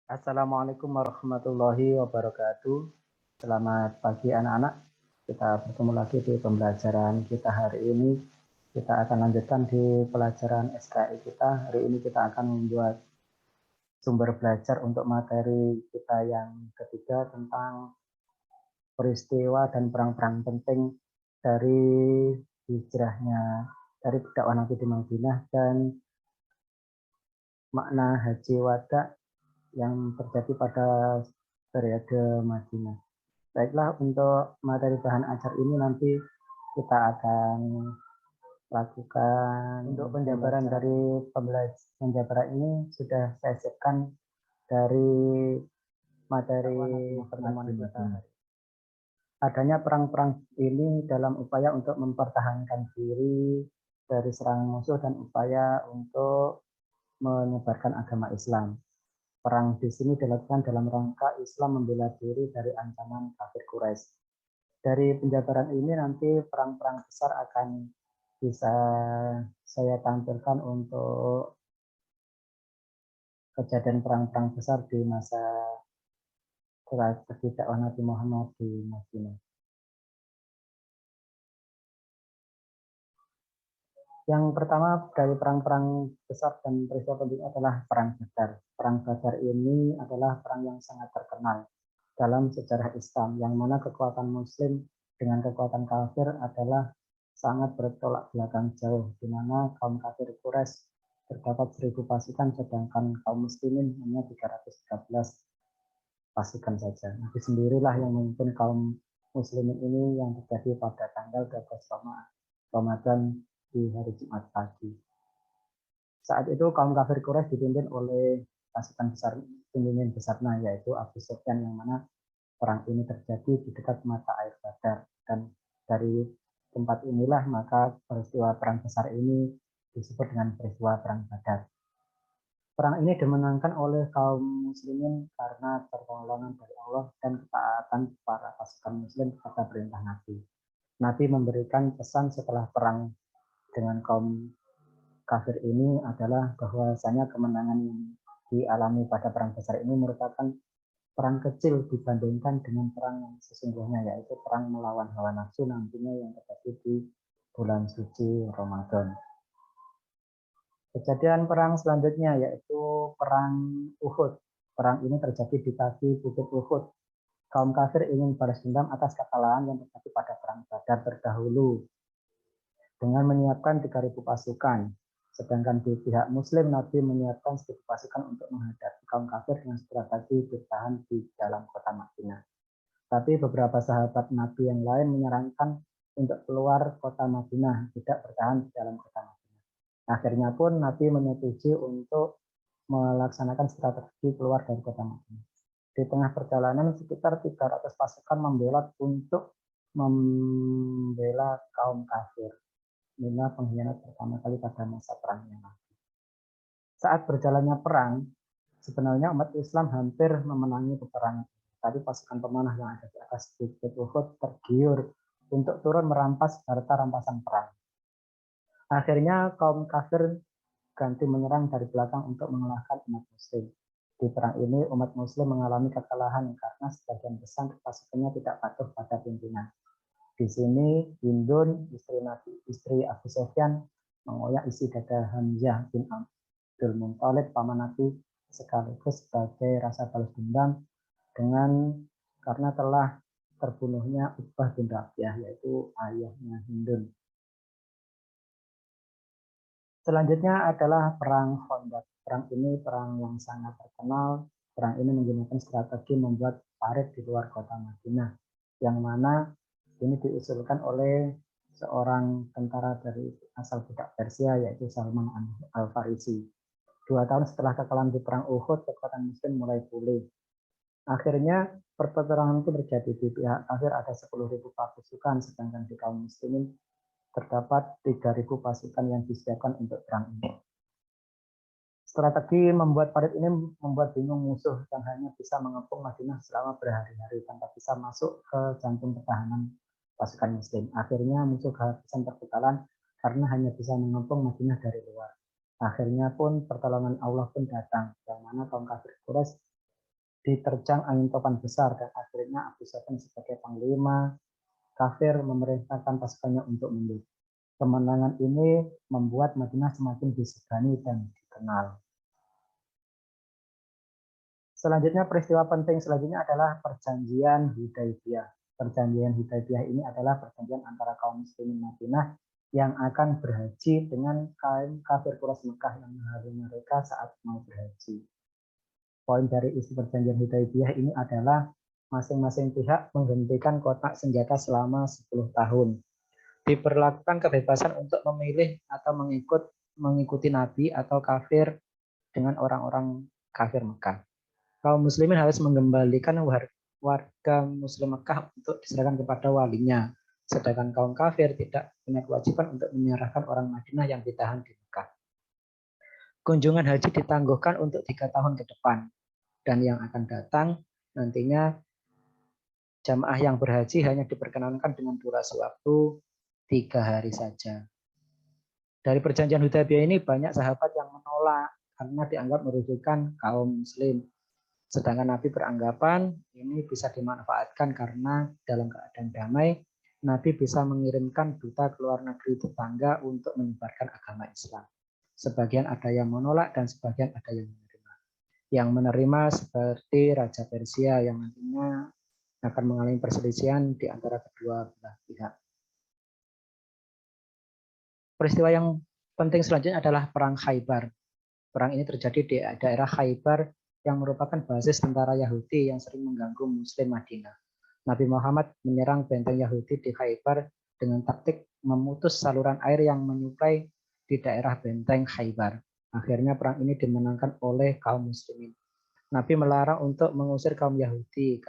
Assalamualaikum warahmatullahi wabarakatuh. Selamat pagi anak-anak. Kita bertemu lagi di pembelajaran kita hari ini. Kita akan lanjutkan di pelajaran SKI kita. Hari ini kita akan membuat sumber belajar untuk materi kita yang ketiga tentang peristiwa dan perang-perang penting dari hijrahnya, dari dakwah Nabi di Madinah dan makna haji wada yang terjadi pada periode Madinah. Baiklah, untuk materi bahan ajar ini nanti kita akan lakukan untuk penjabaran dari penjabaran ini sudah saya siapkan dari materi pertemuan kita. Adanya perang-perang ini dalam upaya untuk mempertahankan diri dari serangan musuh dan upaya untuk menyebarkan agama Islam. Perang di sini dilakukan dalam rangka Islam membela diri dari ancaman kafir Quraisy. Dari penjabaran ini nanti perang-perang besar akan bisa saya tampilkan untuk kejadian perang-perang besar di masa tragedi dakwah Nabi Muhammad di Madinah. Yang pertama dari perang-perang besar dan peristiwa penting adalah Perang Badar. Perang Badar ini adalah perang yang sangat terkenal dalam sejarah Islam, yang mana kekuatan Muslim dengan kekuatan kafir adalah sangat bertolak belakang jauh, di mana kaum kafir Quraisy terdapat 1000 pasukan, sedangkan kaum muslimin hanya 313 pasukan saja. Nabi sendirilah yang memimpin kaum muslimin ini yang terjadi pada tanggal 12 Ramadan di hari Jumat pagi. Saat itu kaum kafir Quraisy dipimpin oleh pasukan pemimpin besarnya, yaitu Abu Sufyan, yang mana perang ini terjadi di dekat mata air Badar, dan dari tempat inilah maka peristiwa perang besar ini disebut dengan peristiwa perang Badar. Perang ini dimenangkan oleh kaum muslimin karena pertolongan dari Allah dan ketaatan para pasukan muslim kepada perintah Nabi. Nabi memberikan pesan setelah perang dengan kaum kafir ini adalah bahwasanya kemenangan yang dialami pada perang besar ini merupakan perang kecil dibandingkan dengan perang yang sesungguhnya, yaitu perang melawan hawa nafsu nantinya yang terjadi di bulan suci Ramadan. Kejadian perang selanjutnya yaitu perang Uhud. Perang ini terjadi di kaki bukit Uhud. Kaum kafir ingin balas dendam atas kekalahan yang terjadi pada perang Badar terdahulu dengan menyiapkan 3.000 pasukan. Sedangkan di pihak Muslim, Nabi menyiapkan 1.000 pasukan untuk menghadapi kaum kafir yang strategi bertahan di dalam kota Madinah. Tapi beberapa sahabat Nabi yang lain menyarankan untuk keluar kota Madinah, tidak bertahan di dalam kota Madinah. Akhirnya pun Nabi menyetujui untuk melaksanakan strategi keluar dari kota Madinah. Di tengah perjalanan sekitar 300 pasukan membelot untuk membela kaum kafir. Inilah pengkhianat pertama kali pada masa perangnya Nabi. Saat berjalannya perang, sebenarnya umat Islam hampir memenangi peperangan. Tapi pasukan pemanah yang ada di atas bukit Uhud tergiur untuk turun merampas harta rampasan perang. Akhirnya kaum kafir ganti menyerang dari belakang untuk mengalahkan umat muslim. Di perang ini umat muslim mengalami kekalahan karena sebagian besar pasukannya tidak patuh pada pimpinan. Di sini Hindun, istri Abu Sufyan, mengoyak isi dada Hamzah bin Abdul Muthalib, paman Nabi, sekaligus sebagai rasa balas dendam karena telah terbunuhnya Utbah bin Rabi'ah, yaitu ayahnya Hindun. Selanjutnya adalah perang Khandaq. Perang ini perang yang sangat terkenal. Perang ini menggunakan strategi membuat parit di luar kota Madinah, yang mana ini diusulkan oleh seorang tentara dari asal budak Persia, yaitu Salman Al-Farisi. 2 tahun setelah kekalahan di perang Uhud, kekuatan muslim mulai pulih. Akhirnya perpeperangan itu terjadi. Di pihak kafir ada 10.000 pasukan, sedangkan di kaum muslimin terdapat 3.000 pasukan yang disiapkan untuk perang ini. Strategi membuat parit ini membuat bingung musuh yang hanya bisa mengepung Madinah selama berhari-hari tanpa bisa masuk ke jantung pertahanan pasukan muslim. Akhirnya musuh kehabisan perbekalan karena hanya bisa mengepung Madinah dari luar. Akhirnya pun pertolongan Allah pun datang, yang mana kaum kafir Quraisy diterjang angin topan besar dan akhirnya Abu Sufyan sebagai panglima kafir memerintahkan pasukannya untuk mundur. Kemenangan ini membuat Madinah semakin disegani dan dikenal. Selanjutnya peristiwa penting selanjutnya adalah perjanjian Hudaybiyah. Perjanjian Hudaybiyah ini adalah perjanjian antara kaum muslimin Madinah yang akan berhaji dengan kaum kafir Quraisy Mekah yang menghalangi mereka saat mau berhaji. Poin dari isi perjanjian Hudaybiyah ini adalah masing-masing pihak menghentikan kotak senjata selama 10 tahun. Diperlakukan kebebasan untuk memilih atau mengikuti nabi atau kafir dengan orang-orang kafir Mekah. Kaum muslimin harus mengembalikan warga muslim Mekah untuk diserahkan kepada walinya, sedangkan kaum kafir tidak punya kewajiban untuk menyerahkan orang Madinah yang ditahan di Mekah. Kunjungan haji ditangguhkan untuk 3 tahun ke depan, dan yang akan datang nantinya jamaah yang berhaji hanya diperkenankan dengan durasi waktu 3 hari saja. Dari perjanjian Hudaybiyah ini banyak sahabat yang menolak karena dianggap merugikan kaum muslim. Sedangkan Nabi beranggapan ini bisa dimanfaatkan karena dalam keadaan damai, Nabi bisa mengirimkan duta ke luar negeri tetangga untuk menyebarkan agama Islam. Sebagian ada yang menolak dan sebagian ada yang menerima. Yang menerima seperti Raja Persia yang nantinya akan mengalami perselisihan di antara kedua belah pihak. Peristiwa yang penting selanjutnya adalah Perang Khaybar. Perang ini terjadi di daerah Khaybar yang merupakan basis tentara Yahudi yang sering mengganggu Muslim Madinah. Nabi Muhammad menyerang benteng Yahudi di Khaybar dengan taktik memutus saluran air yang menyuplai di daerah benteng Khaybar. Akhirnya perang ini dimenangkan oleh kaum muslimin. Nabi melarang untuk mengusir kaum Yahudi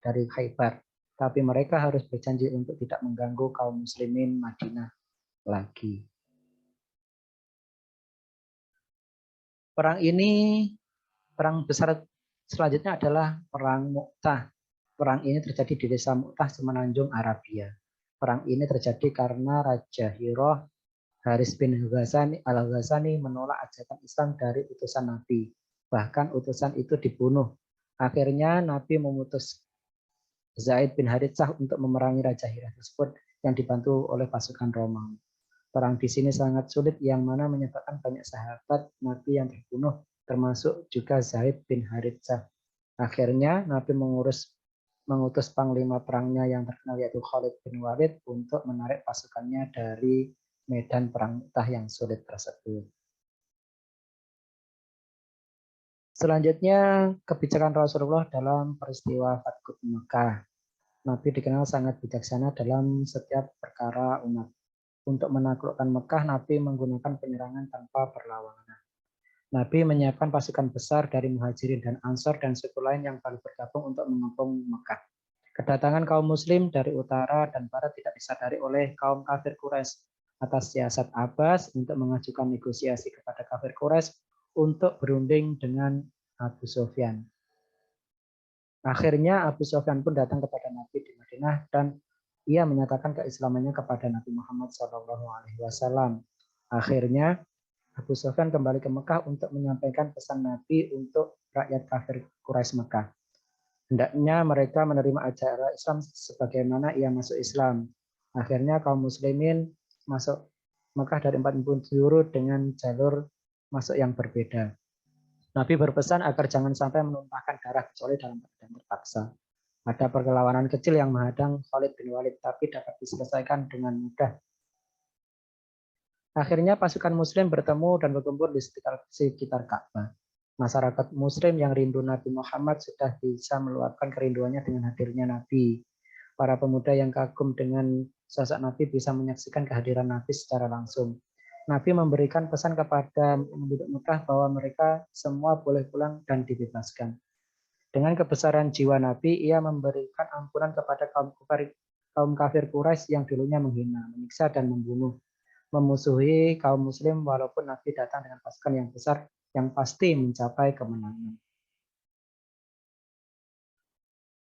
dari Khaybar, tapi mereka harus berjanji untuk tidak mengganggu kaum muslimin Madinah lagi. Perang besar selanjutnya adalah Perang Mu'tah. Perang ini terjadi di desa Mu'tah, semenanjung Arabia. Perang ini terjadi karena Raja Hiroh Haris bin Al-Ghazani menolak ajakan Islam dari utusan Nabi. Bahkan utusan itu dibunuh. Akhirnya Nabi memutus Zaid bin Haritsah untuk memerangi Raja Hiroh tersebut yang dibantu oleh pasukan Romawi. Perang di sini sangat sulit yang mana menyebabkan banyak sahabat Nabi yang terbunuh, termasuk juga Zaid bin Haritsah. Akhirnya Nabi mengutus panglima perangnya yang terkenal yaitu Khalid bin Walid untuk menarik pasukannya dari medan perang Mu'tah yang sulit tersebut. Selanjutnya kebijakan Rasulullah dalam peristiwa Fathu Mekah. Nabi dikenal sangat bijaksana dalam setiap perkara umat. Untuk menaklukkan Mekah, Nabi menggunakan penyerangan tanpa perlawanan. Nabi menyiapkan pasukan besar dari Muhajirin dan Ansor dan suku lain yang baru bergabung untuk mengepung Mekah. Kedatangan kaum muslim dari utara dan barat tidak disadari oleh kaum kafir Quraisy atas siasat Abbas untuk mengajukan negosiasi kepada kafir Quraisy untuk berunding dengan Abu Sufyan. Akhirnya Abu Sufyan pun datang kepada Nabi di Madinah dan ia menyatakan keislamannya kepada Nabi Muhammad SAW. Akhirnya Abu Sufyan kembali ke Mekah untuk menyampaikan pesan Nabi untuk rakyat kafir Quraisy Mekah. Hendaknya mereka menerima ajaran Islam sebagaimana ia masuk Islam. Akhirnya kaum muslimin masuk Mekah dari 4 penjuru dengan jalur masuk yang berbeda. Nabi berpesan agar jangan sampai menumpahkan darah kecuali dalam keadaan terpaksa. Ada perlawanan kecil yang menghadang Khalid bin Walid, tapi dapat diselesaikan dengan mudah. Akhirnya pasukan muslim bertemu dan berkumpul di sekitar Ka'bah. Masyarakat muslim yang rindu Nabi Muhammad sudah bisa meluapkan kerinduannya dengan hadirnya Nabi. Para pemuda yang kagum dengan sosok Nabi bisa menyaksikan kehadiran Nabi secara langsung. Nabi memberikan pesan kepada penduduk Mekah bahwa mereka semua boleh pulang dan dibebaskan. Dengan kebesaran jiwa Nabi, ia memberikan ampunan kepada kaum kafir Quraisy yang dulunya menghina, menyiksa, dan membunuh. Memusuhi kaum muslim walaupun Nabi datang dengan pasukan yang besar yang pasti mencapai kemenangan.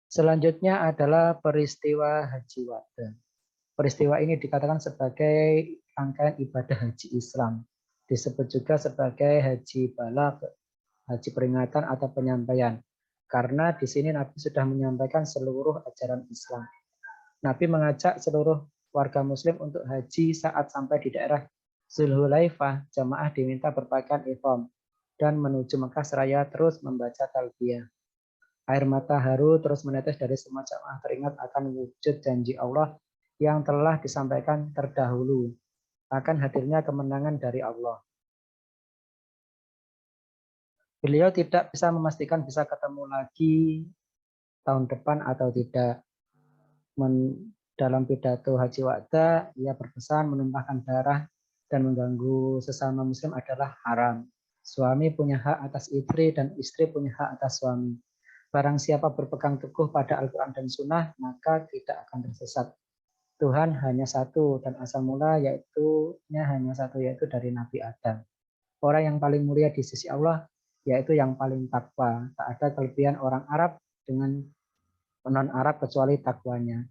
Selanjutnya adalah peristiwa Haji Wada. Peristiwa ini dikatakan sebagai rangkaian ibadah haji Islam. Disebut juga sebagai haji balagh, haji peringatan atau penyampaian. Karena di sini Nabi sudah menyampaikan seluruh ajaran Islam. Nabi mengajak seluruh warga muslim untuk haji saat sampai di daerah Zulhulaifah. Jamaah diminta berpakaian ihram dan menuju Mekah seraya terus membaca talbiyah. Air mata haru terus menetes dari semua jamaah teringat akan wujud janji Allah yang telah disampaikan terdahulu, akan hadirnya kemenangan dari Allah. Beliau tidak bisa memastikan bisa ketemu lagi tahun depan atau tidak. Dalam pidato Haji Wada, ia berpesan menumpahkan darah dan mengganggu sesama muslim adalah haram. Suami punya hak atas istri dan istri punya hak atas suami. Barang siapa berpegang teguh pada Al-Quran dan Sunnah, maka tidak akan tersesat. Tuhan hanya satu dan asal mula hanya satu, yaitu dari Nabi Adam. Orang yang paling mulia di sisi Allah yaitu yang paling takwa. Tak ada kelebihan orang Arab dengan non-Arab kecuali takwanya.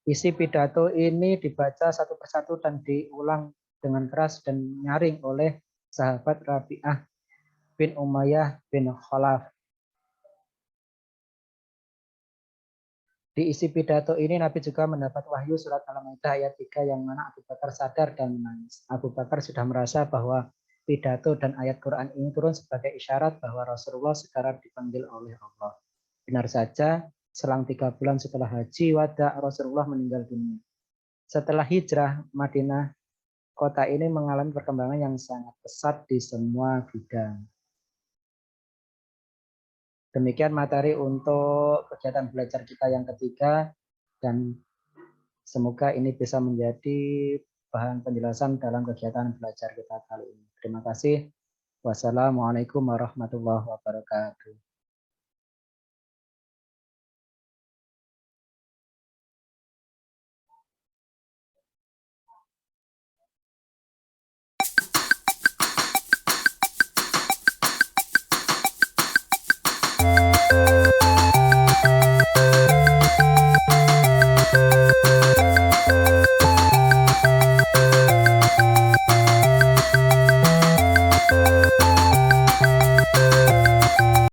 Isi pidato ini dibaca satu persatu dan diulang dengan keras dan nyaring oleh sahabat Rabi'ah bin Umayyah bin Khalaf. Di isi pidato ini Nabi juga mendapat wahyu surat Al-Maidah ayat 3 yang mana Abu Bakar sadar dan menangis. Abu Bakar sudah merasa bahwa pidato dan ayat Quran ini turun sebagai isyarat bahwa Rasulullah sekarang dipanggil oleh Allah. Benar saja, selang 3 bulan setelah haji wada Rasulullah meninggal dunia. Setelah hijrah Madinah, kota ini mengalami perkembangan yang sangat pesat di semua bidang. Demikian materi untuk kegiatan belajar kita yang ketiga, dan semoga ini bisa menjadi bahan penjelasan dalam kegiatan belajar kita kali ini. Terima kasih. Wassalamualaikum warahmatullahi wabarakatuh.